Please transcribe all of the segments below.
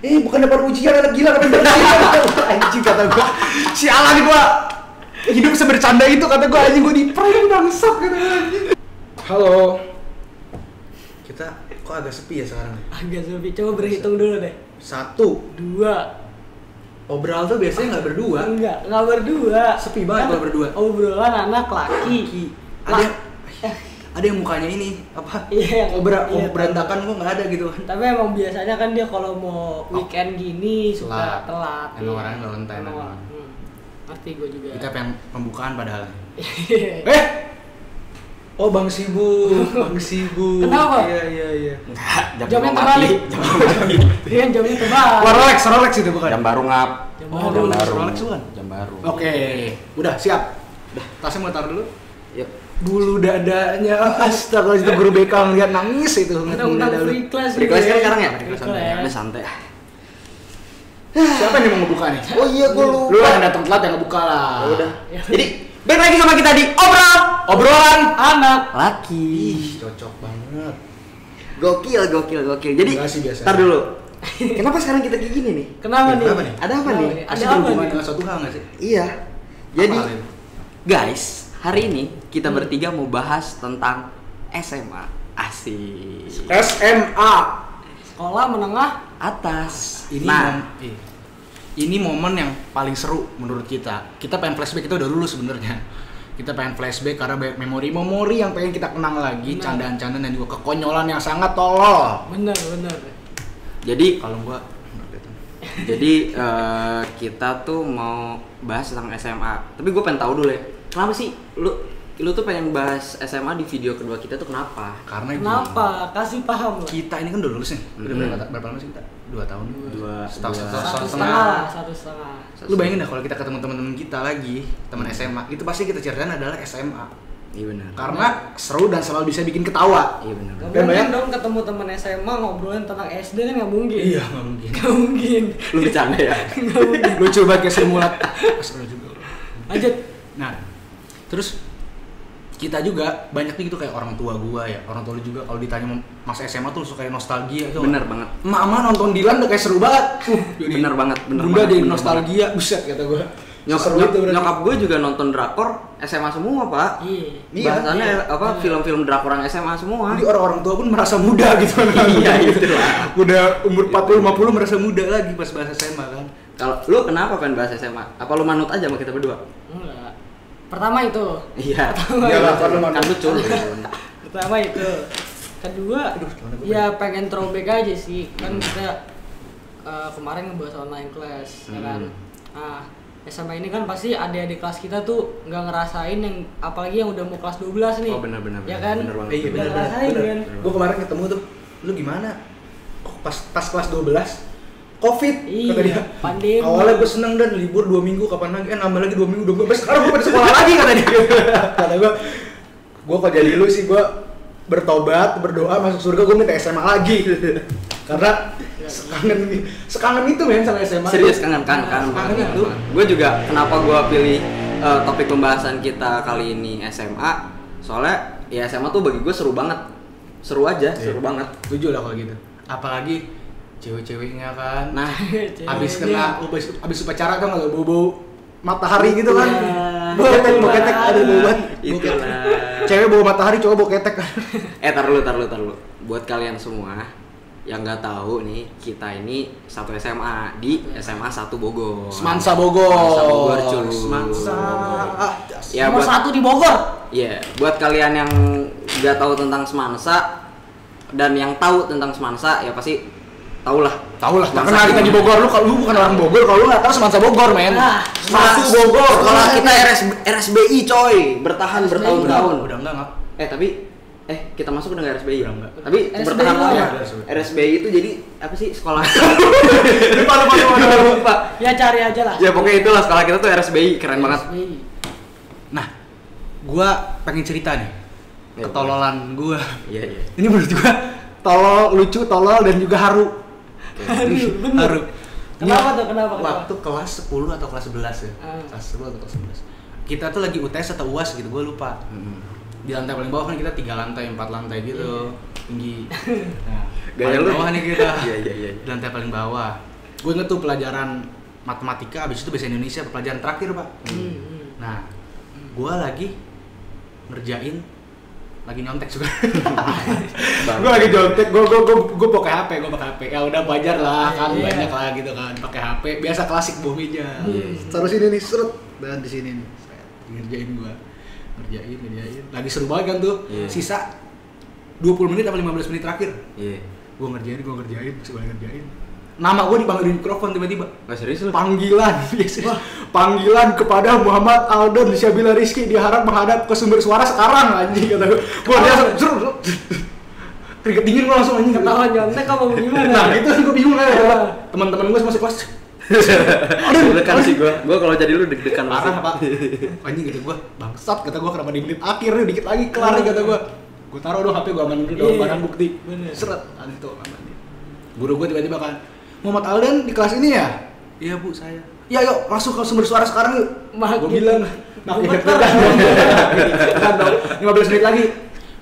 Bukan dapat ujian, anak gila kan anjing kata gua. Sialan gua. Hidup sebercanda itu kata gua, anjing gua di-prank bangsat kata gua anjing. Halo. Kita kok agak sepi ya sekarang? Agak sepi. Coba berhitung dulu deh. 1, 2. Obral tuh biasanya nggak berdua. Nggak berdua. Sepi banget kalau berdua. Obrolan anak laki. Ada yang mukanya ini apa? Iya, berantakan kok nggak ada gitu. Tapi emang biasanya kan dia kalau mau weekend gini suka telat. Emang orangnya Valentine emang. Ngerti gue juga. Kita pengen pembukaan padahal. Oh Bang Sibu. Kenapa? Iya. Jamnya terbalik. Iya, jamnya terbalik. Rolex itu bukan? Jam baru ngap. Jam baru. Rolex bukan? Jam baru. Oke. Udah siap. Tasnya mau taruh dulu. Yuk. Bulu dadanya, astaga itu guru BK ngeliat nangis itu. Kita undang free class. Free class kan sekarang ya? Free class. Udah santai. Siapa yang mau ngebuka nih? Oh iya, gue lupa. Lu yang datang telat yang ngebuka lah. Ya udah. Jadi balik lagi sama kita di obrolan anak laki. Ih, cocok banget. Gokil. Jadi, ntar dulu. Kenapa sekarang kita kayak gini nih? Kenapa nih? Ada apa nih? Ada hubungan dengan suatu hal nggak sih? Iya. Jadi, Apa hal itu? guys, hari ini kita bertiga mau bahas tentang SMA. Asik. SMA. Sekolah menengah Atas. Ini momen yang paling seru menurut kita. Kita pengen flashback, kita udah lulus sebenarnya. Kita pengen flashback karena banyak memori yang pengen kita kenang lagi, candaan-candaan dan juga kekonyolan yang sangat tolol. Bener. Jadi Kalau gua kita tuh mau bahas tentang SMA. Tapi gue pengen tahu dulu ya. Kenapa sih lu tuh pengen bahas SMA di video kedua kita tuh kenapa? Karena Kenapa? Kasih paham lah. kita ini kan udah lulus nih. Udah berapa lama sih kita? 2 tahun. Satu setengah. setengah. Lu bayangin dah kalau kita ketemu teman-teman kita lagi, teman SMA, itu pasti kita ceritain adalah SMA. Iya benar. Karena seru dan selalu bisa bikin ketawa. Iya benar. Gak Dan mungkin banyak- dong ketemu teman SMA ngobrolin tentang SD kan nggak mungkin. Iya, nggak mungkin. Nggak mungkin. Lu bercanda ya? Lucu banget kayak simulat. Seru juga. Lanjut. Nah, terus kita juga banyaknya gitu kayak orang tua gua ya, orang tua lu juga kalau ditanya masa SMA tuh suka kayak nostalgia tuh. Bener banget. Mama nonton Dilan udah kayak seru banget. Bener banget. Bunda jadi nostalgia, buset kata gua. Nyokap gue juga nonton drakor SMA semua, Pak. Iya. Bahasannya film-film drakor yang SMA semua. Jadi orang-orang tua pun merasa muda gitu kan. Iya, gitu lah. Udah umur 40-50 merasa muda lagi pas bahas SMA kan. Kalau lu kenapa pengen bahas SMA? Apa lu manut aja sama kita berdua? Enggak. Pertama itu. Iya. Kan lucu. Pertama itu. Kedua, ya pengen throwback aja sih. Kan kita kemarin ngebahas online class, ya kan. Nah, SMA ini kan pasti adik-adik kelas kita tuh nggak ngerasain yang apalagi yang udah mau kelas 12 nih. Oh benar. Ya kan? Bener banget. Iya Udah ngerasain kan? Gue kemarin ketemu tuh, lu gimana? Oh, pas kelas 12 Covid, Iya, kata dia. pandemi. Awalnya gue seneng dan libur 2 minggu, kapan lagi? Nambah lagi 2 minggu, sekarang gue pada sekolah lagi kata dia. Kata gue kalau jadi lu sih gue bertobat, berdoa masuk surga, gue minta SMA lagi. Karena sekangen itu men sama SMA. Serius kangen itu. Gue juga kenapa gue pilih topik pembahasan kita kali ini SMA. Soalnya ya SMA tuh bagi gue seru banget. Seru aja, seru banget. Setuju lah kalau gitu. Apalagi cewek-ceweknya kan. Nah, abis upacara kan nggak bau matahari gitu kan. Bau ketek, ada bau banget. Itulah. Cewek bawa matahari, cowok bawa ketek kan. Tar lu. Buat kalian semua yang nggak tahu nih, kita ini satu SMA di SMA 1 Bogor. Semansa Bogor cuy. Semansa. Ya, Nomor 1 di Bogor. Iya, buat kalian yang nggak tahu tentang Semansa dan yang tahu tentang Semansa ya pasti tahu lah. Karena kita di Bogor, lu bukan orang Bogor kalau lu nggak tahu Semansa Bogor, men. Semansa Bogor. Sekolah kita RSBI coy, bertahan bertahun-tahun. Udah enggak. Tapi kita masuk udah nggak RSBI. Udah enggak. Tapi RSBI bertahan lama. ya? RSBI itu jadi apa sih sekolah? Lupa. Ya cari aja lah. Ya pokoknya itulah sekolah kita tuh RSBI, keren banget. Nah, gua pengen cerita nih. Ya, Ketololan gua. Iya. Ini menurut gua lucu, tolol dan juga haru. Haru. Kenapa? Waktu kelas 10 atau kelas 11 ya. Kelas 10 atau kelas 11. Kita tuh lagi UTS atau UAS gitu, gua lupa. Di lantai paling bawah kan kita 3 lantai, 4 lantai gitu. tinggi. Nah, Gaya paling lu. bawah nih kita. Iya. Di lantai paling bawah. Gue inget tuh pelajaran matematika, abis itu bahasa Indonesia, pelajaran terakhir pak. Nah, gue lagi ngerjain, lagi nyontek juga. Gue lagi nyontek, gue pakai HP, ya udah wajar lah kan, banyak lah gitu kan, pakai HP, biasa klasik bawah meja. Taruh sini nih, seret, dan di sini nih, ngerjain gue, ngerjain, lagi seru banget kan tuh, sisa 20 menit atau 15 menit terakhir. Gue ngerjain, masih banyak ngerjain. Nama gue dipanggil di mikrofon tiba-tiba. Nggak serius lu? Panggilan, panggilan kepada Muhammad Alden Syabila Rizky diharap menghadap ke sumber suara sekarang anjing kata gue. Gue langsung keringet dingin gue langsung anjing. Ketahuan nyontek apa gimana? Nah itu gue bingung kan. Teman-teman gue masih kelas. Deg-degan sih gue kalau jadi lu deg-degan parah pak. Anjing gitu gue bangsat kata gue kenapa di menit akhir nih dikit lagi kelar nih kata gue. Gue taruh dong HP gue aman dulu dong barang bukti. Seret anto aman. Guru gue tiba-tiba kan, Muhammad Alden di kelas ini ya? Iya bu, saya. Ya yuk, langsung ke sumber suara sekarang yuk. Gue bilang, makin kan 15 menit lagi.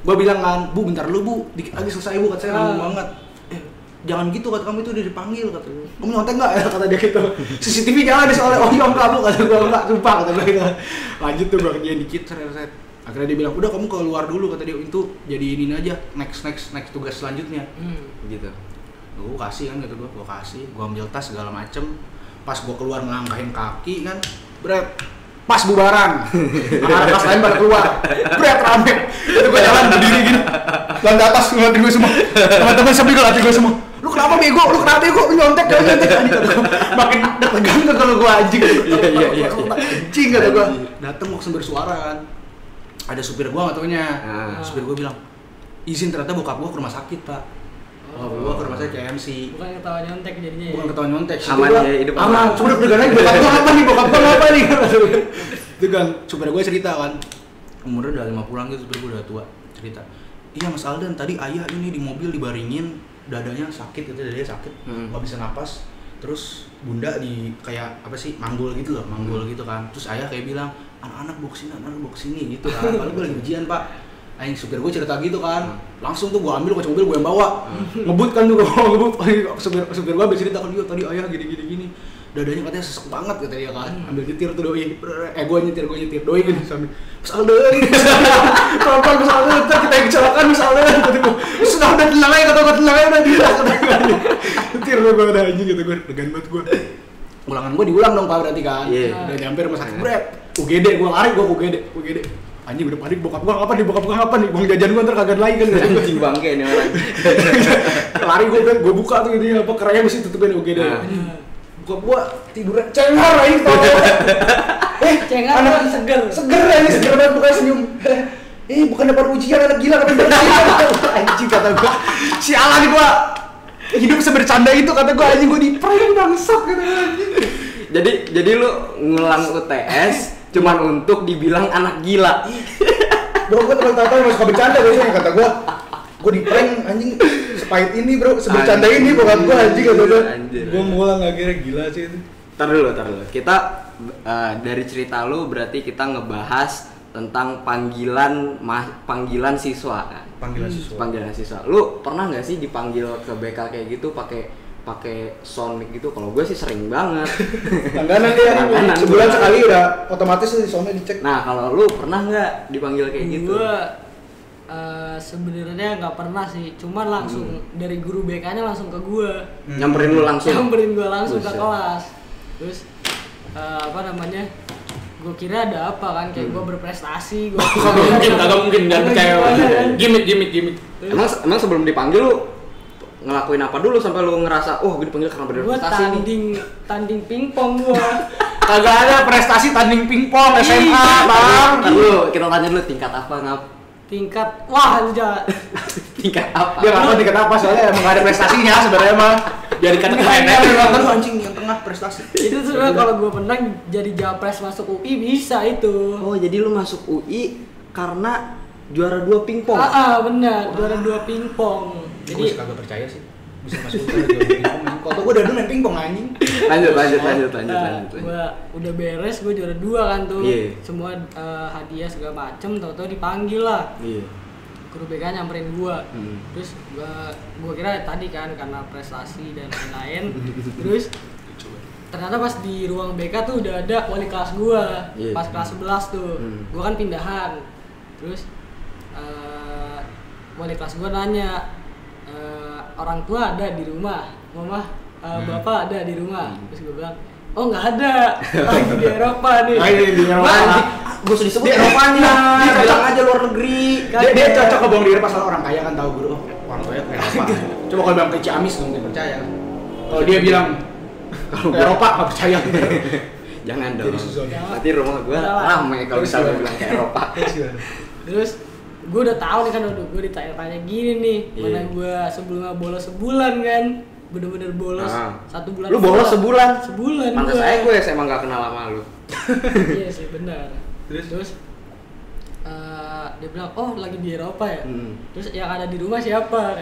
Gue bilang kan, bu bentar lu bu, dikit lagi selesai bu, kata saya ngomong banget. Jangan gitu, kata kamu itu udah dipanggil, kata lu. Kamu nyontek nggak? Kata dia gitu. CCTV jangan deh soalnya, oh iya enggak bu, kata gue enggak, sumpah, kata gue gitu. Lanjut tuh gue kerjain dikit, seret. Akhirnya dia bilang, udah kamu keluar dulu, kata dia, itu jadi ini aja, next tugas selanjutnya. Gitu. Gue kasih kan gitu, gue kasih, gue ambil tas segala macem. Pas gue keluar ngelangkahin kaki kan, berat, pas bubaran, anak kelas lain pada keluar, berat rame. Itu gue jalan berdiri gini, lantai atas ngeliatin gue semua, teman-teman sambil ngeliatin gue semua. Lu kenapa bego? Lu nyontek makin deg-degan kan kalau gue anjing. Iya. Anjing kata gue. Dateng mau ke sumber suara kan, ada supir gue nggak taunya, supir gue bilang, izin ternyata bokap gue ke rumah sakit pak. Gua ke rumah saya KMC. Bukan ketahuan nyontek jadinya ya? Bukan ketahuan nyontek. Aman ya, hidup aman. Cuma deg-degan aja, bokap gua ngapa nih? Itu kan, supir gua cerita kan, umurnya udah 50-an gitu, supir gua udah tua. Cerita, iya Mas Alden, tadi ayah ini di mobil dibaringin, dadanya sakit, dadanya sakit, nggak bisa napas. Terus bunda di kayak apa sih, manggul gitu kan. Terus ayah kayak bilang, anak-anak bawa kesini gitu kan. Padahal gua lagi ujian pak. Aing supir gue cerita gitu kan, langsung tuh gue ambil kunci mobil gue yang bawa, ngebut kan tuh gue ngebut, supir gue cerita kan dia tadi ayah gini, dadanya katanya sesek banget kata dia kan, ambil nyetir tuh doi, gue nyetir doi gini sambil, Mas Alden, pelan-pelan Mas Alden, ntar kita yang kecelakaan Mas Alden, kata gue, sudah tenang aja udah dia, nyetir gue udah anjing gitu gue, degan banget gue, ulangan gue diulang dong pak berarti kan, udah nyampe rumah sakit berat, UGD gue lari gue UGD. Anjing udah panik, bokap gua ngapa nih, uang jajan gua ntar kagak lagi kan. Anjing bangke ini orang. Lari gua buka tuh ini apa kerannya mesti tutupin UGD. Bokap gua tiduran cengar aing tau. Cengar anak seger aja, seger banget bukan senyum. Bukan dapat ujian anak gila kata anjing kata gua. Sialan gua. Hidup sebercanda itu kata gua anjing, gua di-prank bangsat kata gua anjing. Jadi lu ngulang UTS cuman untuk dibilang anak gila. Bro, gue teman-teman masih suka bercanda biasanya kata gue di prank anjing sepahit ini bro, sebercanda ini bokap gue anjing kata gue. Gue ngulang akhirnya gila sih itu. Tar dulu. Kita dari cerita lu berarti kita ngebahas tentang panggilan siswa kan. Panggilan siswa. Lu pernah nggak sih dipanggil ke BK kayak gitu pakai sonik gitu? Kalau gue sih sering banget. Langganan dia, sebulan sekali udah otomatis di sonik dicek. Nah kalau lu pernah nggak dipanggil kayak gitu? Gue sebenarnya nggak pernah sih, cuman langsung dari guru BK-nya langsung ke gue. Nyamperin lu langsung? Nyamperin gue langsung ke kelas. Terus gue kira ada apa kan, kayak gue berprestasi. Kagak mungkin dan kayak gimmick. Emang sebelum dipanggil lu ngelakuin apa dulu sampai lu ngerasa gue dipanggil karena berprestasi nih? Tanding pingpong gua. Kagak ada prestasi tanding pingpong SMA, Bang. Lu kita tanya dulu tingkat apa Tingkat aja. Tingkat apa? Dia enggak tahu tingkat apa soalnya emang enggak ada prestasinya sebenarnya mah. Jadi kata anjing yang tengah prestasi. Itu sebenarnya kalau gua menang jadi japres masuk UI bisa itu. Oh, jadi lu masuk UI karena juara 2 pingpong? Benar, juara 2 pingpong. Jadi gue kagak percaya sih bisa masuk ke pingpong. Kalau gue udah dulu main pingpong anjing. Lanjut. Gua udah beres, gue juara 2 kan tuh. Yeah. Semua hadiah segala macem, tau-tau dipanggil lah. Iya. guru BK nyamperin gua. Terus gua kira tadi kan karena prestasi dan lain-lain. Terus ternyata pas di ruang BK tuh udah ada wali kelas gua. Pas kelas 11 tuh. Gua kan pindahan. Terus wali kelas gua nanya, orang tua ada di rumah, mama, bapak ada di rumah. Terus gua bilang, oh nggak ada, lagi di Eropa nih. Di Eropa. Gue sudah disebut Eropanya. Dia bilang aja luar negeri. Dia cocok ke bohong diri pas orang kaya kan tahu guru. Oh, orang kaya ke Eropa. Coba kalau bilang ke Ciamis mungkin percaya. Kalau dia bilang ke Eropa nggak percaya. Jangan dong. Nanti rumah gue ramai kalau misalnya bilang ke Eropa. Terus gue udah tahu nih kan, gue ditanya-tanya gini nih, mana gue sebelumnya bolos sebulan kan. Bener-bener bolos 1 bulan. Lu bolos sebulan? Sebulan. Pantes aja gue emang gak kenal sama lu. Iya sih benar. Terus dia bilang, oh lagi di Eropa ya. Terus yang ada di rumah siapa?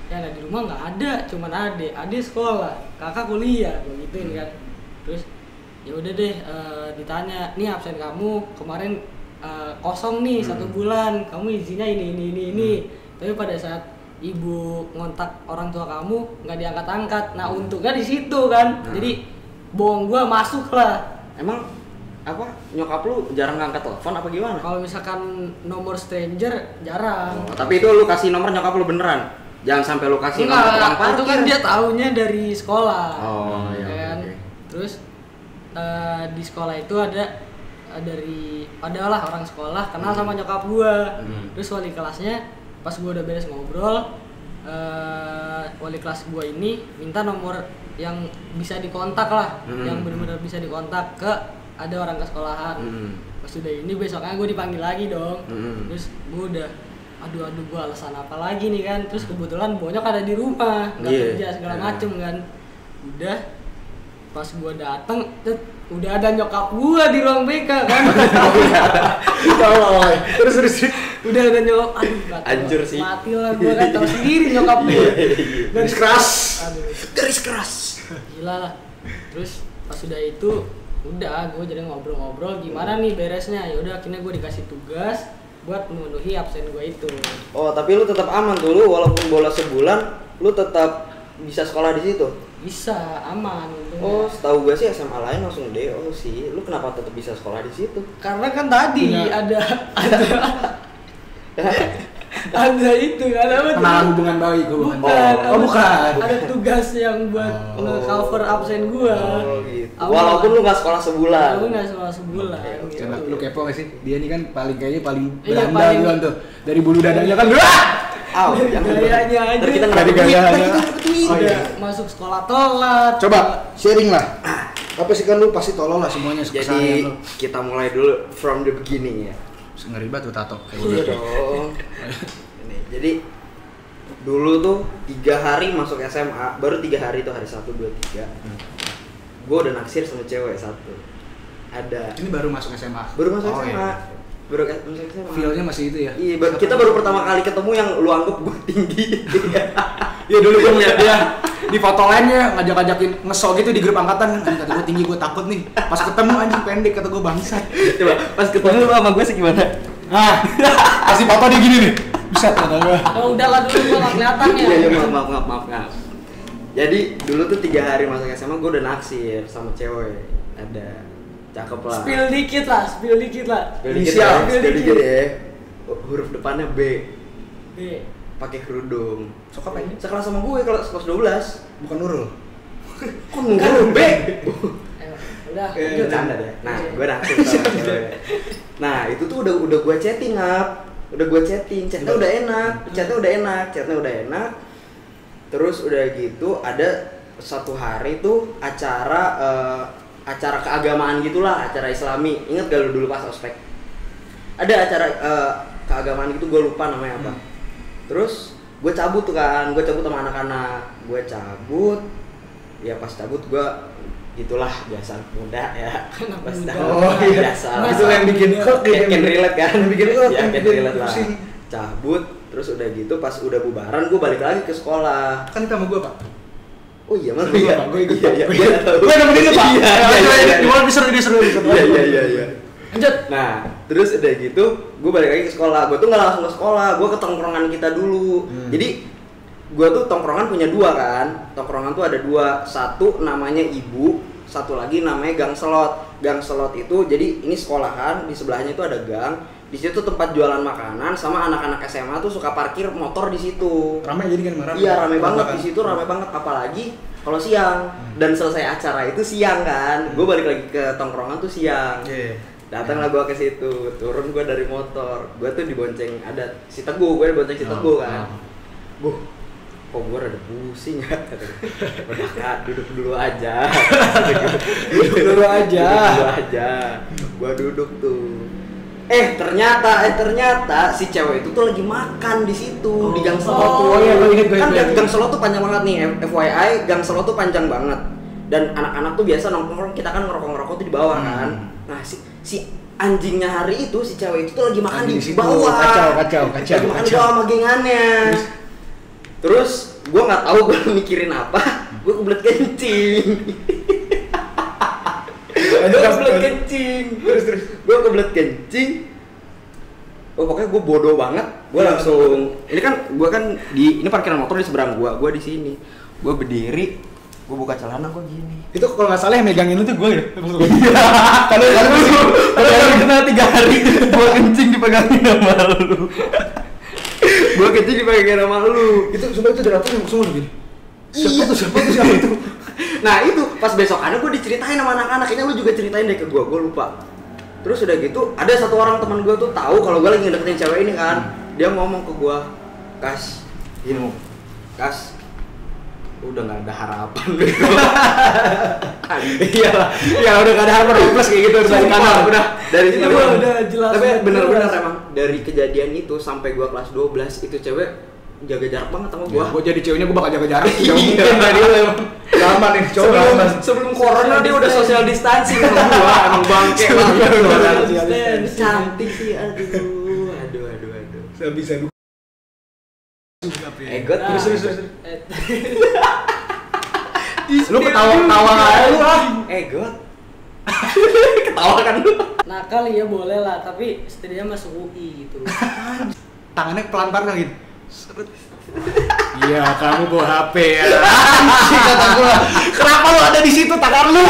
Yang ada di rumah nggak ada, cuman adik sekolah, kakak kuliah, begitu kan. Terus ya udah deh, ditanya, nih absen kamu kemarin kosong nih 1 bulan, kamu izinnya ini. Tapi pada saat ibu ngontak orang tua kamu nggak diangkat-angkat. Nah untungnya di situ kan. Jadi bohong gua masuk lah. Emang apa nyokap lu jarang ngangkat telepon apa gimana? Kalau misalkan nomor stranger jarang. Tapi itu lu kasih nomor nyokap lu beneran? Jangan sampai lu kasih nomor tukang parkir. Itu kan dia taunya dari sekolah. Oh iya. Kan? Okay. Terus di sekolah itu adalah orang sekolah kenal sama nyokap gua. Terus wali kelasnya pas gua udah beres ngobrol, wali kelas gua ini minta nomor yang bisa dikontak lah, yang benar-benar bisa dikontak ke ada orang ke sekolahan. Pas udah ini besoknya gue dipanggil lagi dong. Terus gue udah aduh gue alasan apa lagi nih kan. Terus kebetulan bonyok ada di rumah, nggak kerja segala macem kan. Udah pas gue dateng udah ada nyokap gue di ruang BK kan. Terus udah ada nyokap, aduh hancur sih, mati lah gue kan, tau sendiri nyokap gue garis keras. Garis keras gila lah. Terus pas udah itu udah gue jadi ngobrol-ngobrol gimana nih beresnya. Ya udah akhirnya gue dikasih tugas buat memenuhi absen gue itu. Oh tapi lu tetap aman tuh, lu walaupun bolos sebulan lu tetap bisa sekolah di situ? Bisa, aman untungnya. Oh setahu gue sih SMA lain langsung DO sih. Lu kenapa tetap bisa sekolah di situ? Karena kan tadi ada ada itu kan apa tuh? Kenalan hubungan baik gue. Bukan. Bukan. Ada tugas yang buat cover absen gua. Oh gitu. Walaupun lu nggak sekolah sebulan. Lu nggak sekolah sebulan. Gitu. Lu kepo gak sih? Dia ini kan kayaknya paling iya, berandal duluan tuh. Dari bulu dadanya kan. Gayanya aja. Kita dari gayanya. Oh iya. Masuk sekolah telat. Coba sharing lah. Apa sih kan lu pasti tolol lah semuanya Jadi kita mulai dulu from the beginning ya. Ngeri banget tuh tato. Iya dong. Jadi dulu tuh 3 hari masuk SMA, baru 3 hari tuh hari 1, 2, 3. Gue udah naksir sama cewek satu. Ada. Ini baru masuk SMA. Baru masuk SMA. Iya. Baru masuk SMA. Feel-nya masih itu ya. Iya, kita baru pertama kali ketemu yang lu anggap gue tinggi. Iya dulu gue ngeliat dia di foto lainnya ngajak-ngajakin ngesok gitu di grup angkatan kan, kata gue tinggi, gue takut nih. Pas ketemu anjing pendek, kata gue bangsat. Coba pas ketemu lu sama gue sih gimana? Nah, kasih foto dia gini nih. Bisa kata gue. Oh udahlah dulu gue nggak kelihatan ya. Iya maaf. Jadi dulu tuh 3 hari masuk SMA gue udah naksir sama cewek. Ada cakep lah. Spill dikit lah. Spill dikit ya. Huruf depannya B. Pakai kerudung. Sok apa ini? Sekelas sama gue, kelas 12. Bukan Nurul. Kok Nurul B? Udah. Bercanda deh. Nah, gue naksir sama cewek. Nah, itu tuh udah gue chatting up. Udah gue chatting, chatnya udah enak. Terus udah gitu ada satu hari tuh acara keagamaan gitulah, acara Islami. Ingat gak lu dulu pas ospek? Ada acara keagamaan gitu, gue lupa namanya apa. Terus gue cabut sama anak-anak. Ya pas cabut gue gitulah biasa muda ya. Pas biasa. Itu yang bikin can relate kan? Ya can relate lah. Cabut, terus udah gitu pas udah bubaran gue balik lagi ke sekolah. Kan itu sama gue, Pak. Oh iya, mana gue ikut. Iya. Gue nemenin lu, Pak. Iya. Dia seru. Iya. Lanjut. Nah, terus udah gitu, gue balik lagi ke sekolah. Gue tuh nggak langsung ke sekolah, gue ke tongkrongan kita dulu. Jadi gue tuh tongkrongan punya 2 kan. Tongkrongan tuh ada 2, satu namanya Ibu, satu lagi namanya Gang Selot. Gang Selot itu jadi ini sekolahan, di sebelahnya itu ada gang. Di situ tempat jualan makanan, sama anak-anak SMA tuh suka parkir motor di situ. Ramai jadi kan? Iya, ramai banget di situ, ramai banget apalagi kalau siang. Dan selesai acara itu siang kan. Gue balik lagi ke tongkrongan tuh siang. Datanglah gue ke situ, turun gue dari motor. Gue tuh dibonceng ada si Teguh, gue dibonceng si Teguh kan. Kok gue rada pusing ya? Udah Kak, duduk dulu aja. Duduk dulu aja. Gue duduk tuh. Ternyata si cewek itu tuh lagi makan di situ di Gang Selot tuh. Kan Gang Selot tuh panjang banget nih, FYI, Gang Selot tuh panjang banget. Dan anak-anak tuh biasa nongkrong, kita kan ngerokok tuh di bawah kan. Nah, si anjingnya hari itu, si cewek itu tuh lagi makan di bawah. Kacau. Lagi makan di bawah sama gengannya. Terus gue nggak tahu gue mikirin apa, gue kebelet kencing. Terus gue kebelet kencing. Pokoknya gue bodoh banget. Gue langsung, ini parkiran motor di seberang gue di sini. Gue berdiri, gue buka celana, gue gini. Itu kalau nggak salah yang megangin lu tuh gue ya. Kalau kena 3 hari, gue kencing dipegangin sama lu. Gue kencing dipegangin sama lu. Itu sumpah itu dari atas yang semua gini. Siapa itu? Nah itu pas besokannya gue diceritain sama anak-anak, ini lu juga ceritain deh ke gue lupa. Terus udah gitu ada satu orang teman gue tuh tahu kalau gue lagi ngedeketin cewek ini kan. Dia ngomong ke gue, Kas, udah nggak ada harapan gitu. Iya udah nggak ada harapan, plus kayak gitu dari kanan udah dari sini udah jelas. Tapi bener-bener emang dari kejadian itu sampai gue kelas 12 itu cewek jaga jarak banget sama gua. Gua jadi ceweknya gua bakal jaga jarak. Iya, dari lu emang. Lama nih, coba. Sebelum corona dia udah social distancing sama gua, emang bangke banget. Cantik sih, aduh. Bisa terus. Lu ketawa aja lu ah. God. Ketawa kan lu. Nakal ya boleh lah, tapi setidaknya masuk UI gitu. Tangannya pelan-pelan gitu. Iya, kamu bawa HP ya. Kata gua. Kenapa lu ada di situ tangan lu?